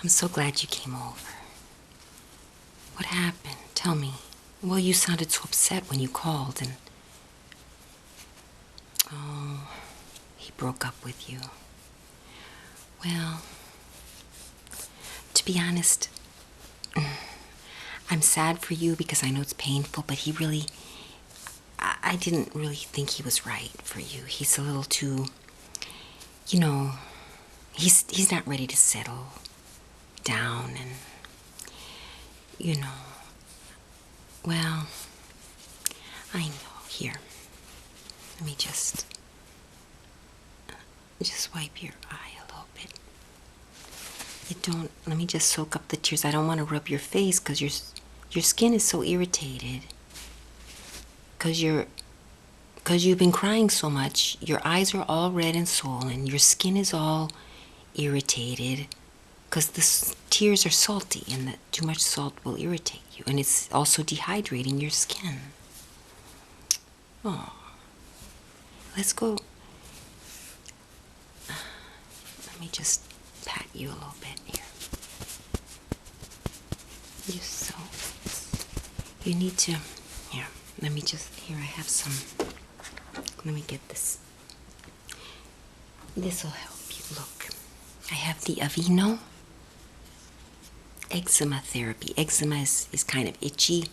I'm so glad you came over. What happened? Tell me. Well, you sounded so upset when you called and... Oh, he broke up with you. Well, to be honest, I'm sad for you because I know it's painful, but he really... I didn't really think he was right for you. He's a little too... You know, he's not ready to settle down and... You know... Well, I know. Here, let me just wipe your eye a little bit. Let me just soak up the tears. I don't want to rub your face because your skin is so irritated. Because you've been crying so much, your eyes are all red and swollen, your skin is all irritated because the tears are salty and too much salt will irritate you, and it's also dehydrating your skin. Oh, let's go. Let me just pat you a little bit here. You need to, here, here I have some, let me get this. This will help you. Look, I have the Aveeno eczema therapy. Eczema is kind of itchy.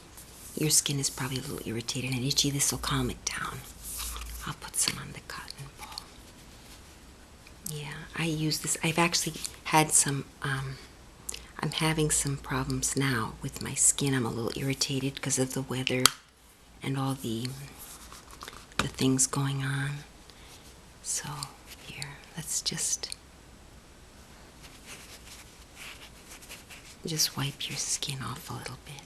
Your skin is probably a little irritated and itchy. This will calm it down. I'll put some on the cotton ball. Yeah, I use this. I've actually had some, I'm having some problems now with my skin. I'm a little irritated because of the weather and all the things going on. So, here, let's just wipe your skin off a little bit.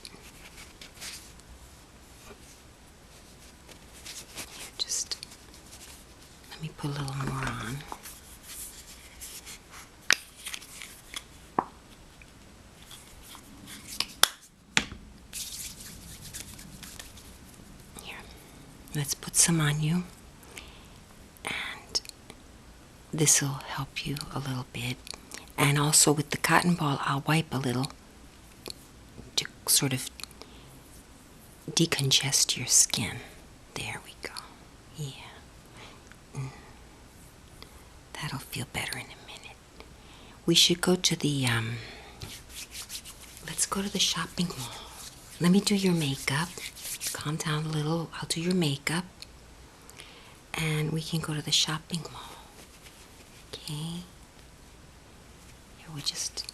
Here, just let me put a little more on. Here, let's put some on you. And this will help you a little bit. And also with the cotton ball, I'll wipe a little to sort of decongest your skin. There we go. Yeah. That'll feel better in a minute. We should go to the, let's go to the shopping mall. Let me do your makeup. Calm down a little. I'll do your makeup. And we can go to the shopping mall. Okay? We just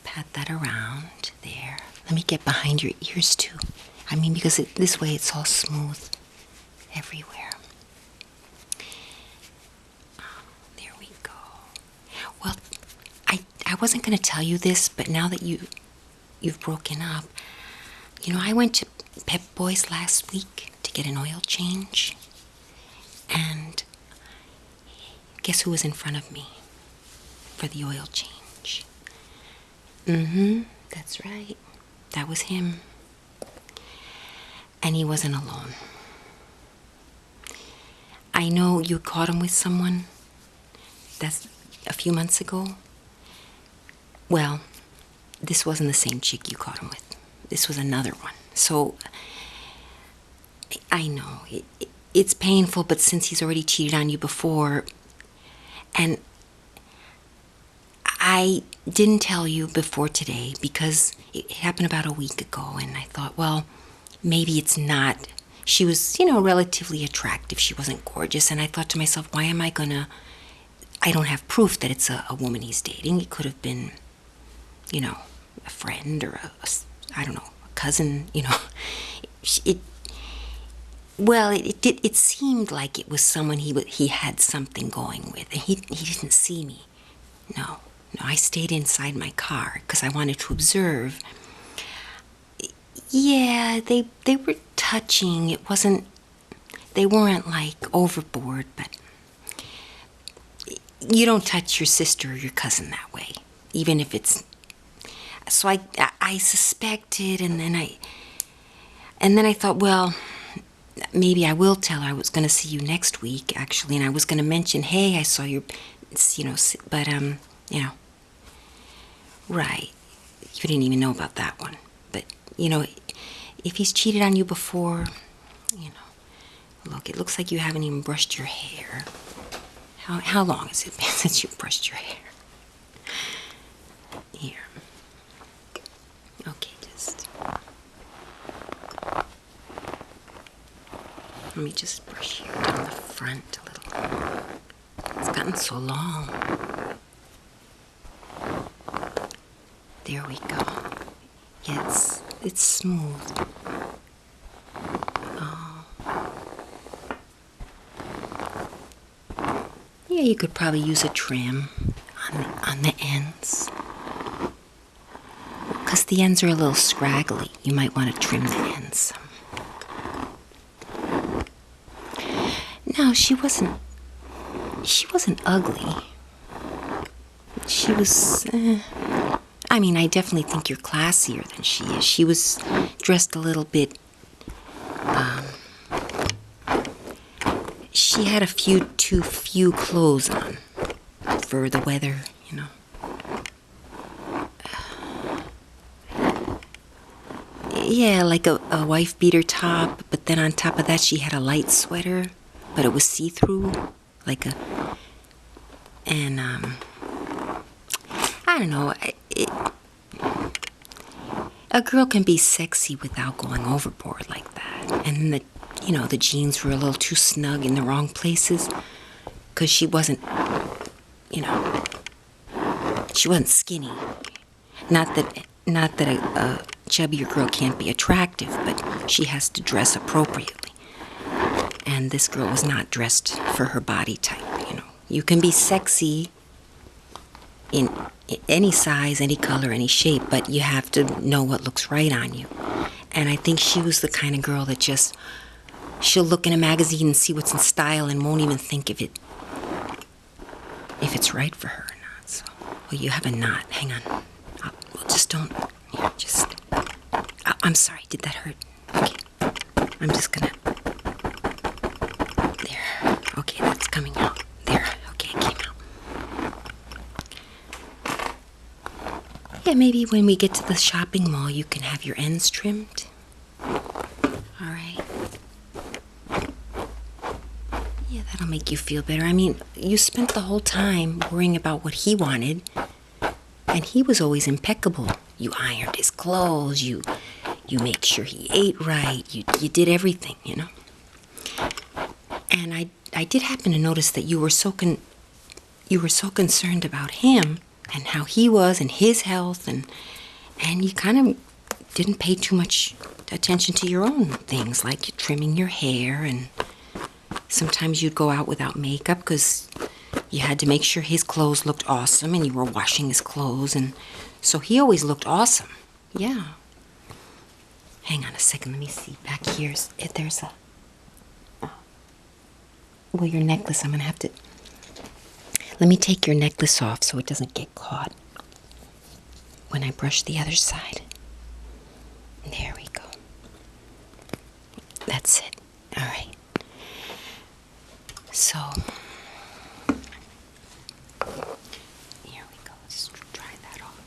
pat that around there. Let me get behind your ears too. I mean, because this way it's all smooth everywhere. There we go. Well, I wasn't going to tell you this, but now that you've broken up, you know, I went to Pep Boys last week to get an oil change, and guess who was in front of me for the oil change? That's right. That was him. And he wasn't alone. I know you caught him with someone. That's a few months ago. Well, this wasn't the same chick you caught him with. This was another one. So, I know. It's painful, but since he's already cheated on you before, and I didn't tell you before today because it happened about a week ago, and I thought, well, maybe it's not. She was, you know, relatively attractive. She wasn't gorgeous, and I thought to myself, why am I gonna... I don't have proof that it's a woman he's dating. It could have been, you know, a friend or I don't know, a cousin, you know. It seemed like it was someone he had something going with, and he didn't see me. No, I stayed inside my car because I wanted to observe. Yeah, they were touching. It wasn't, they weren't like overboard, but you don't touch your sister or your cousin that way, even if it's, so I suspected, and then I thought, well, maybe I will tell her. I was going to see you next week, actually, and I was going to mention, hey, I saw your, you know, but, you know, Right. You didn't even know about that one. But, you know, if he's cheated on you before, you know, look, it looks like you haven't even brushed your hair. How long has it been since you brushed your hair? Here. Okay, just... Let me just brush you down the front a little. It's gotten so long. There we go. Yes, it's smooth. Oh. Yeah, you could probably use a trim on the ends. Because the ends are a little scraggly. You might want to trim the ends. No, she wasn't ugly. She was, I mean, I definitely think you're classier than she is. She was dressed a little bit, she had too few clothes on for the weather, you know. Yeah, like a wife beater top, but then on top of that she had a light sweater, but it was see-through, and I don't know, a girl can be sexy without going overboard like that. And the jeans were a little too snug in the wrong places, because she wasn't, she wasn't skinny. Not that a chubbier girl can't be attractive, but she has to dress appropriately. And this girl was not dressed for her body type, you know. You can be sexy in any size, any color, any shape, but you have to know what looks right on you. And I think she was the kind of girl that just, she'll look in a magazine and see what's in style and won't even think if it's right for her or not. So, well, you have a knot. Hang on. Well, just don't. Here, just. I'm sorry. Did that hurt? Okay. I'm just gonna. There. Okay, that's coming out. There. Okay, it came out. Yeah, maybe when we get to the shopping mall, you can have your ends trimmed. All right. Yeah, that'll make you feel better. I mean, you spent the whole time worrying about what he wanted, and he was always impeccable. You ironed his clothes, you made sure he ate right, you did everything, you know. And I did happen to notice that you were so concerned about him and how he was and his health, and you kind of didn't pay too much attention to your own things, like trimming your hair, and sometimes you'd go out without makeup because you had to make sure his clothes looked awesome, and you were washing his clothes, and so he always looked awesome. Yeah. Hang on a second, let me see. Back here, there's a... Well, your necklace, I'm going to have to... Let me take your necklace off so it doesn't get caught when I brush the other side. There we go. That's it. All right. So... Here we go. Let's try that off.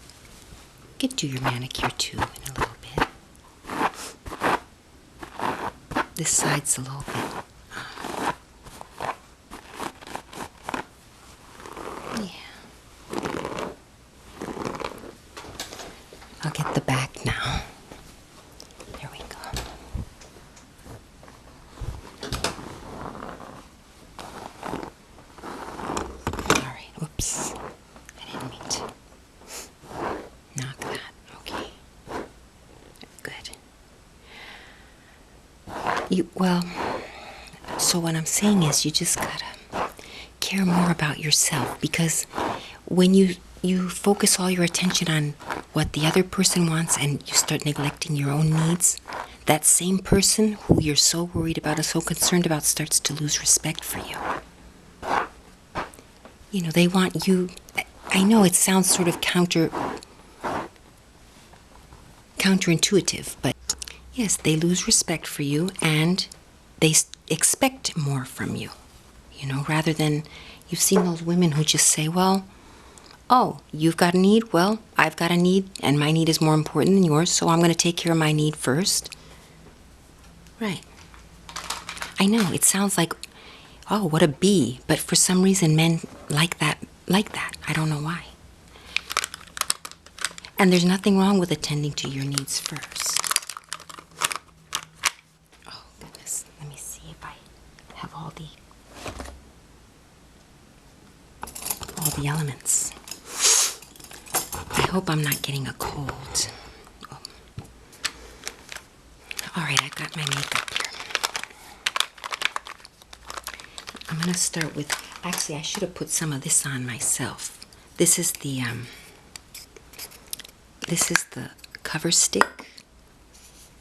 You could do your manicure too in a little bit. This side's a little bit. Yeah. I'll get the back now. There we go. All right. Oops. I didn't mean to knock that. Okay. Good. So what I'm saying is you just gotta care more about yourself, because when you focus all your attention on what the other person wants and you start neglecting your own needs, that same person who you're so worried about and so concerned about starts to lose respect for you. You know, they want you... I know it sounds sort of counterintuitive, but yes, they lose respect for you and they expect more from you. You know, rather than... You've seen those women who just say, well, Oh, you've got a need? Well, I've got a need, and my need is more important than yours, so I'm going to take care of my need first. Right. I know, it sounds like, oh, what a bee, but for some reason men like that. I don't know why. And there's nothing wrong with attending to your needs first. Oh, goodness. Let me see if I have all the elements. I hope I'm not getting a cold. Oh. All right, I've got my makeup here. I'm going to start with, actually, I should have put some of this on myself. This is the cover stick.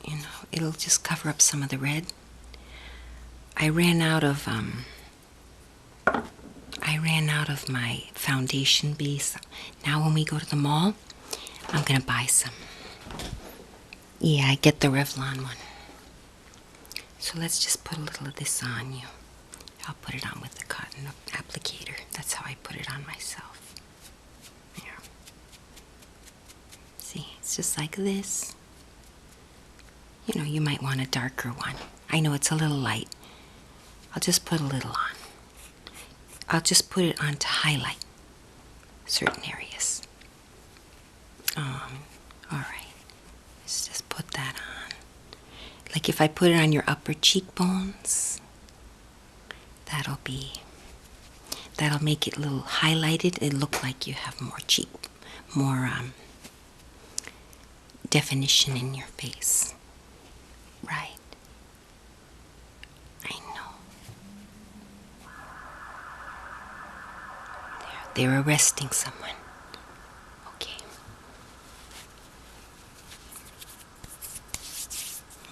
You know, it'll just cover up some of the red. I ran out of my foundation base. Now when we go to the mall, I'm gonna buy some. Yeah, I get the Revlon one. So let's just put a little of this on you. I'll put it on with the cotton applicator. That's how I put it on myself. There. See, it's just like this. You know, you might want a darker one. I know it's a little light. I'll just put a little on. I'll just put it on to highlight certain areas. All right. Let's just put that on. Like if I put it on your upper cheekbones, that'll make it a little highlighted. It'll look like you have more definition in your face. Right. I know. They're arresting someone. Okay.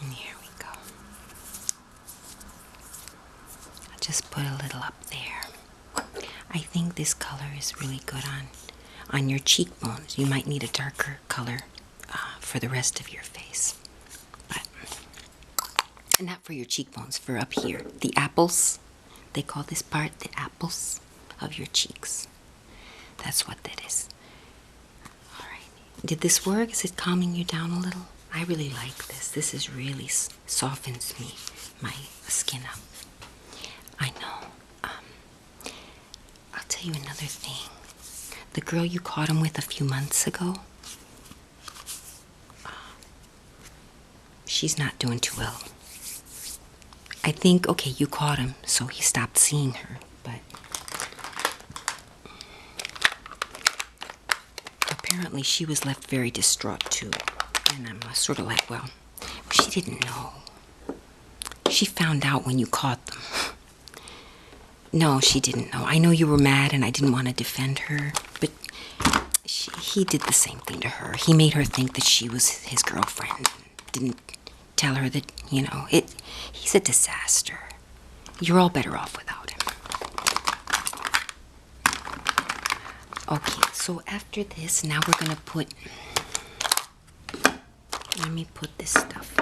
And here we go. I'll just put a little up there. I think this color is really good on your cheekbones. You might need a darker color for the rest of your face. But not for your cheekbones, for up here. The apples. They call this part the apples of your cheeks. That's what that is. All right. Did this work? Is it calming you down a little? I really like this. This is really softens my skin up. I know. I'll tell you another thing. The girl you caught him with a few months ago, she's not doing too well. I think, okay, you caught him, so he stopped seeing her, but apparently she was left very distraught too. And I'm sort of like, well, she didn't know. She found out when you caught them. No, she didn't know. I know you were mad and I didn't want to defend her, but he did the same thing to her. He made her think that she was his girlfriend. Didn't tell her that, you know, he's a disaster. You're all better off without him. Okay, so after this, now we're gonna let me put this stuff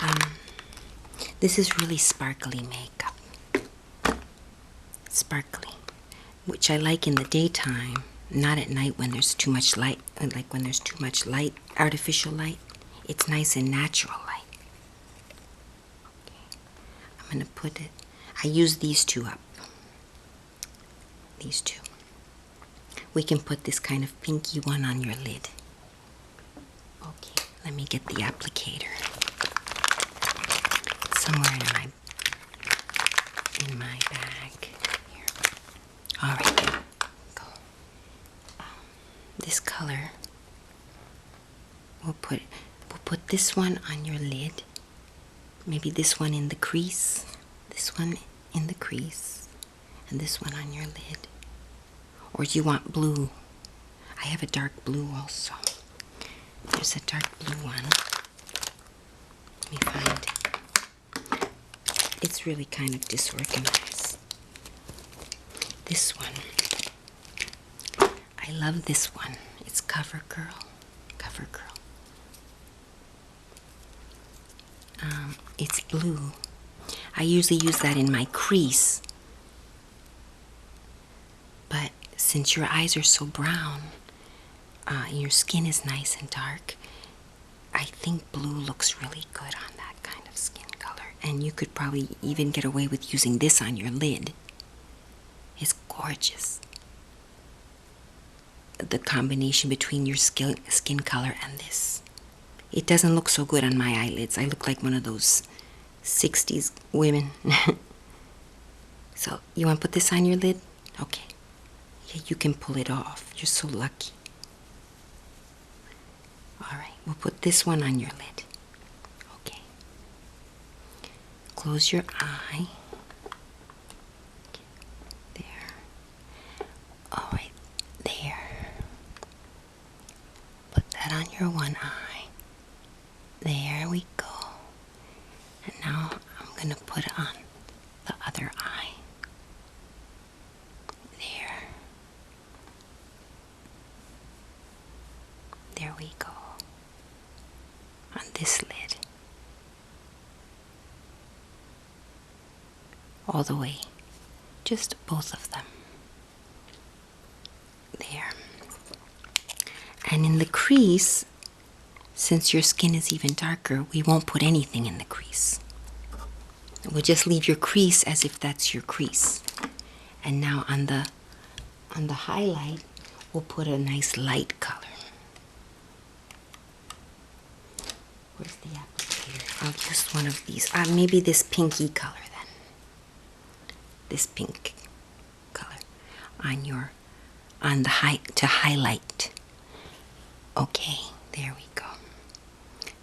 on. This is really sparkly makeup. Sparkly, which I like in the daytime, not at night when there's too much light, like when there's too much light, artificial light. It's nice and natural light. Okay. I'm going to put it, I use these two up. These two. We can put this kind of pinky one on your lid. Okay, let me get the applicator. It's somewhere in my bag. Here. All right, go. This color, we'll put this one on your lid. Maybe this one in the crease. This one in the crease. And this one on your lid. Or do you want blue? I have a dark blue also. There's a dark blue one. Let me find it. It's really kind of disorganized. This one. I love this one. It's CoverGirl. CoverGirl. It's blue. I usually use that in my crease. But since your eyes are so brown, and your skin is nice and dark, I think blue looks really good on that kind of skin color. And you could probably even get away with using this on your lid. It's gorgeous. The combination between your skin color and this. It doesn't look so good on my eyelids. I look like one of those 60s women. So, you want to put this on your lid? Okay. Yeah, you can pull it off. You're so lucky. Alright, we'll put this one on your lid. Okay. Close your eye. There. Alright, there. Put that on your one eye. There we go. And now I'm going to put it on the other eye. There. There we go. On this lid. All the way. Just both of them. There. And in the crease, since your skin is even darker, we won't put anything in the crease. We'll just leave your crease as if that's your crease. And now on the highlight, we'll put a nice light color. Where's the applicator? I'll use one of these. Maybe this pinky color then. This pink color on the to highlight. Okay, there we go.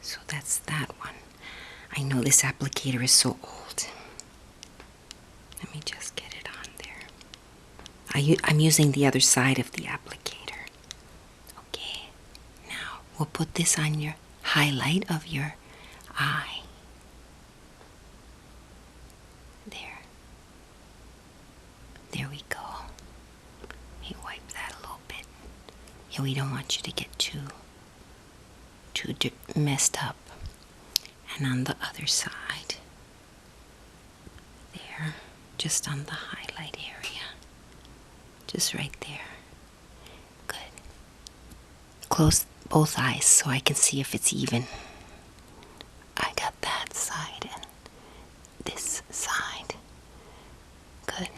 So that's that one. I know this applicator is so old. Let me just get it on there. I'm using the other side of the applicator. Okay, now we'll put this on your highlight of your eye. There. There we go. Let me wipe that a little bit. Yeah, we don't want you to get too messed up. And on the other side, there, just on the highlight area, just right there. Good. Close both eyes so I can see if it's even. I got that side and this side. Good.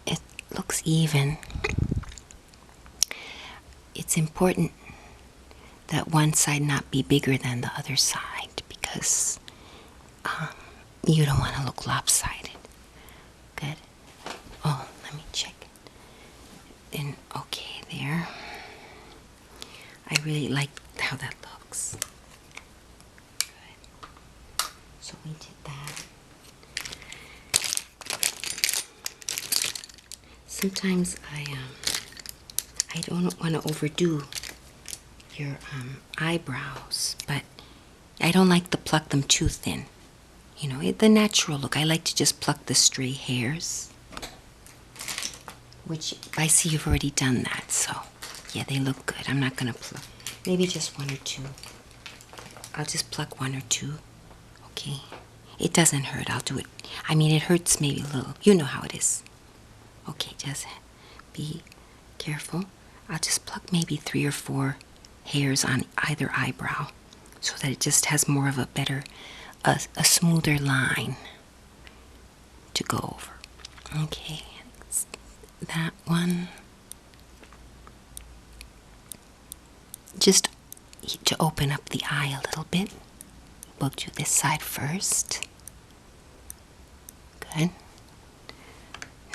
It looks even. It's important that one side not be bigger than the other side because you don't want to look lopsided. Good. Oh, let me check it. And okay, there. I really like how that looks. Good. So we did that. Sometimes I don't want to overdo your eyebrows, but I don't like to pluck them too thin. You know, the natural look. I like to just pluck the stray hairs, which I see you've already done that, so yeah, they look good. I'm not gonna pluck, maybe just one or two. I'll just pluck one or two, okay? It doesn't hurt, I'll do it. I mean, it hurts maybe a little. You know how it is. Okay, just be careful. I'll just pluck maybe 3 or 4 hairs on either eyebrow so that it just has more of a better, a smoother line to go over. Okay, that one. Just to open up the eye a little bit, we'll do this side first. Good.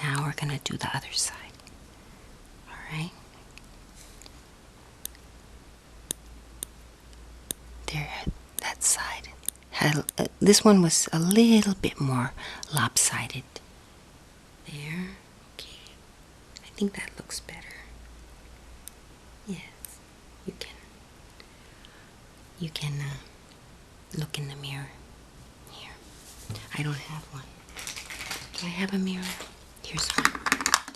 Now we're going to do the other side. All right. There, that side. This one was a little bit more lopsided. There. Okay. I think that looks better. Yes. You can look in the mirror. Here. I don't have one. Do I have a mirror? Here's one.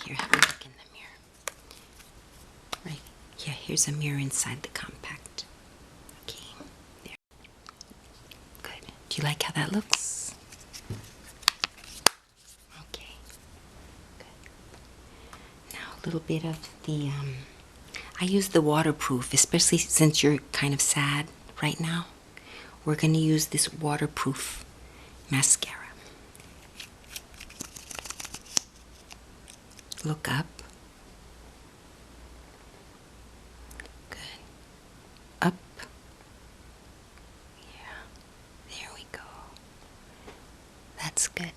Here, have a look in the mirror. Right. Yeah, here's a mirror inside the compact. Okay. There. Good. Do you like how that looks? Okay. Good. Now little bit of the, I use the waterproof, especially since you're kind of sad right now. We're going to use this waterproof mascara. Look up. Good. Up. Yeah. There we go. That's good.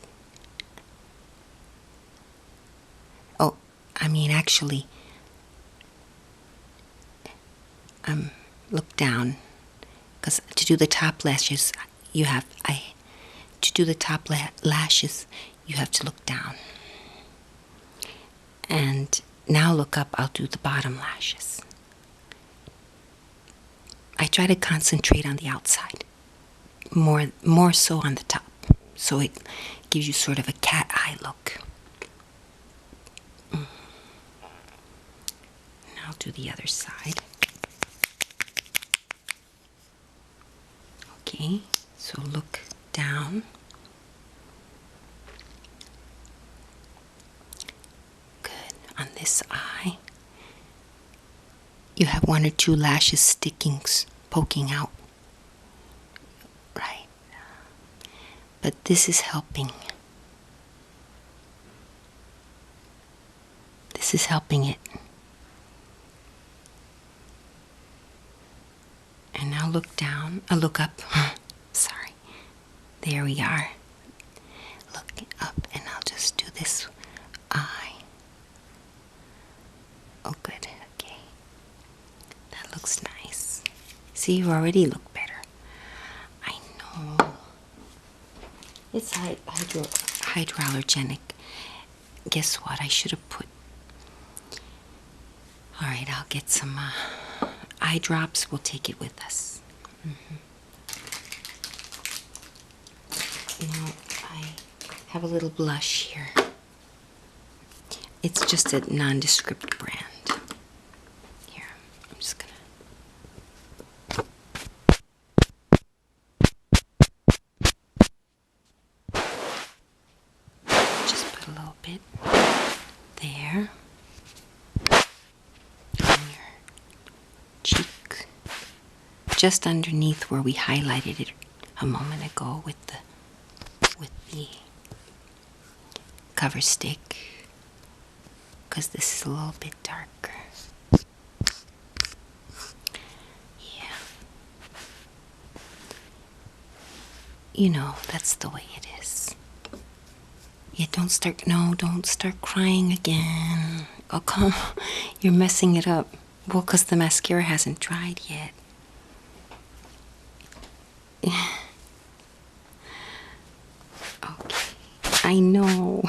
Oh, I mean, actually, look down, because to do the top lashes, to do the top lashes, you have to look down. And now look up, I'll do the bottom lashes. I try to concentrate on the outside, more so on the top, so it gives you sort of a cat eye look. Now I'll do the other side. Okay, so look down. Good. On this eye, you have 1 or 2 lashes poking out. Right. But this is helping. This is helping it. And now look down, look up. Sorry. There we are. Look up, and I'll just do this eye. Oh, good. Okay. That looks nice. See, you already look better. I know. It's hypoallergenic. Guess what? I should have put. All right, I'll get some eye drops. We'll take it with us. Now I have a little blush here. It's just a nondescript brand. Here, I'm just gonna. Just put a little bit there. Just underneath where we highlighted it a moment ago with the cover stick, because this is a little bit darker. Yeah. You know, that's the way it is. Yeah, don't start crying again. Oh, come, you're messing it up. Well, because the mascara hasn't dried yet. Okay, I know.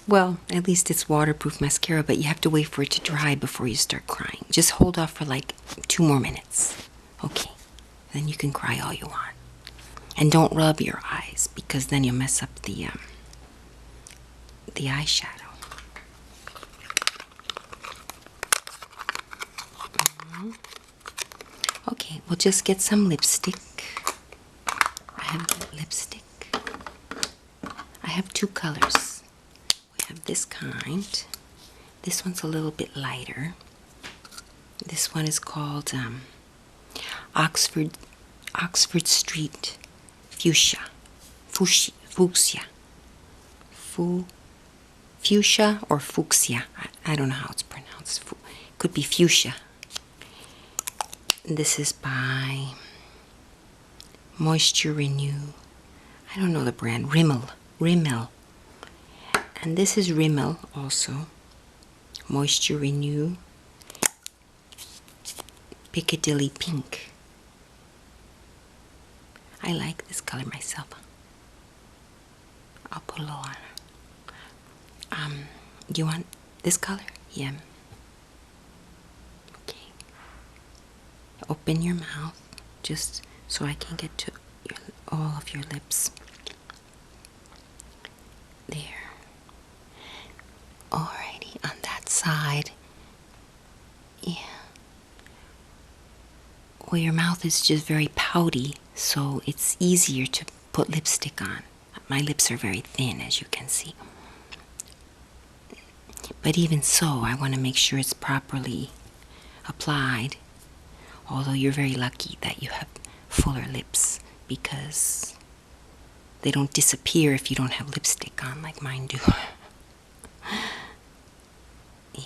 Well, at least it's waterproof mascara, but you have to wait for it to dry before you start crying. Just hold off for like 2 more minutes. Okay, then you can cry all you want. And don't rub your eyes, because then you'll mess up the eyeshadow. Okay, we'll just get some lipstick. I have lipstick. I have 2 colors. We have this kind. This one's a little bit lighter. This one is called Oxford Street Fuchsia. Fuchsia or fuchsia. I don't know how it's pronounced. Could be fuchsia. This is by Moisture Renew. I don't know the brand. Rimmel. And this is Rimmel also. Moisture Renew. Piccadilly Pink. I like this color myself. I'll put a little on. You want this color? Yeah. Okay. Open your mouth just so I can get to all of your lips. There. Alrighty, on that side. Yeah. Well, your mouth is just very pouty, so it's easier to put lipstick on. My lips are very thin, as you can see. But even so, I want to make sure it's properly applied. Although you're very lucky that you have fuller lips, because they don't disappear if you don't have lipstick on like mine do. Yeah.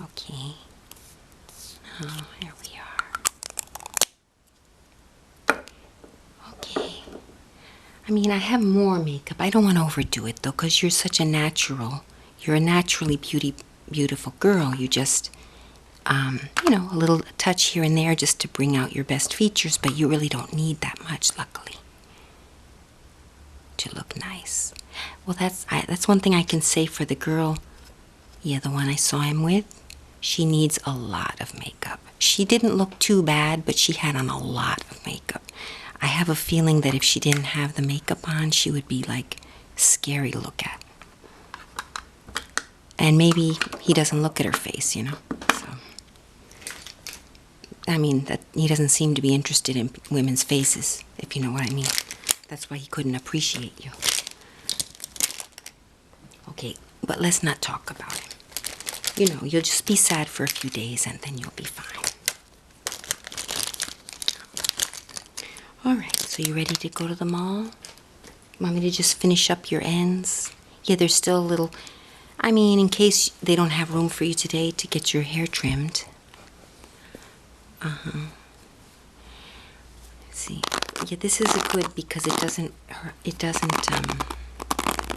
Okay. Oh, here we are. Okay. I mean, I have more makeup. I don't want to overdo it though, because you're such a natural. You're a naturally beautiful girl. You just, you know, a little touch here and there just to bring out your best features, but you really don't need that much, luckily, to look nice. Well, that's one thing I can say for the girl. Yeah, the one I saw him with. She needs a lot of makeup. She didn't look too bad, but she had on a lot of makeup. I have a feeling that if she didn't have the makeup on, she would be like scary to look at. And maybe he doesn't look at her face, you know. So, I mean, that he doesn't seem to be interested in women's faces, if you know what I mean. That's why he couldn't appreciate you. Okay, but let's not talk about him. You know, you'll just be sad for a few days and then you'll be fine. All right, so you ready to go to the mall? Want me to just finish up your ends? Yeah, there's still a little, I mean, in case they don't have room for you today to get your hair trimmed. Let's see. Yeah, this is a good because it doesn't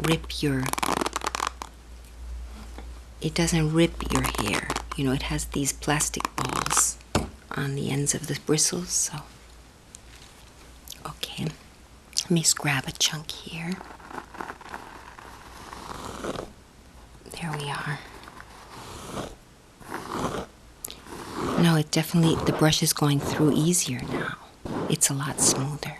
rip your hair. You know, it has these plastic balls on the ends of the bristles, so. Okay, let me just grab a chunk here. There we are. No, it definitely, the brush is going through easier now. It's a lot smoother.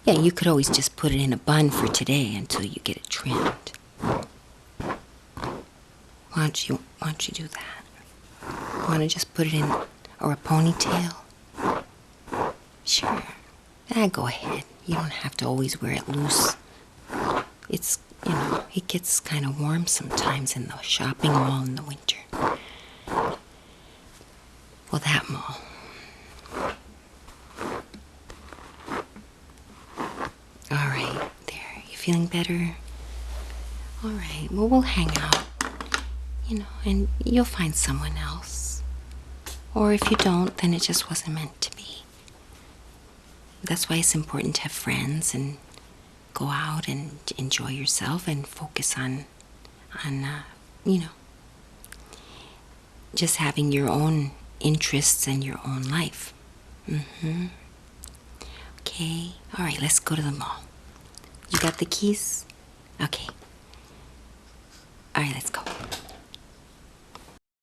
Yeah, you could always just put it in a bun for today until you get it trimmed. Why don't you do that? Want to just put it in, or a ponytail? Sure. Go ahead. You don't have to always wear it loose. It's, you know, it gets kind of warm sometimes in the shopping mall in the winter. Well, that mall. All right, there. You feeling better? All right, well, we'll hang out, you know, and you'll find someone else. Or if you don't, then it just wasn't meant to be. That's why it's important to have friends and go out and enjoy yourself and focus on you know, just having your own interests and your own life. Okay, all right, let's go to the mall. You got the keys? Okay. All right, let's go.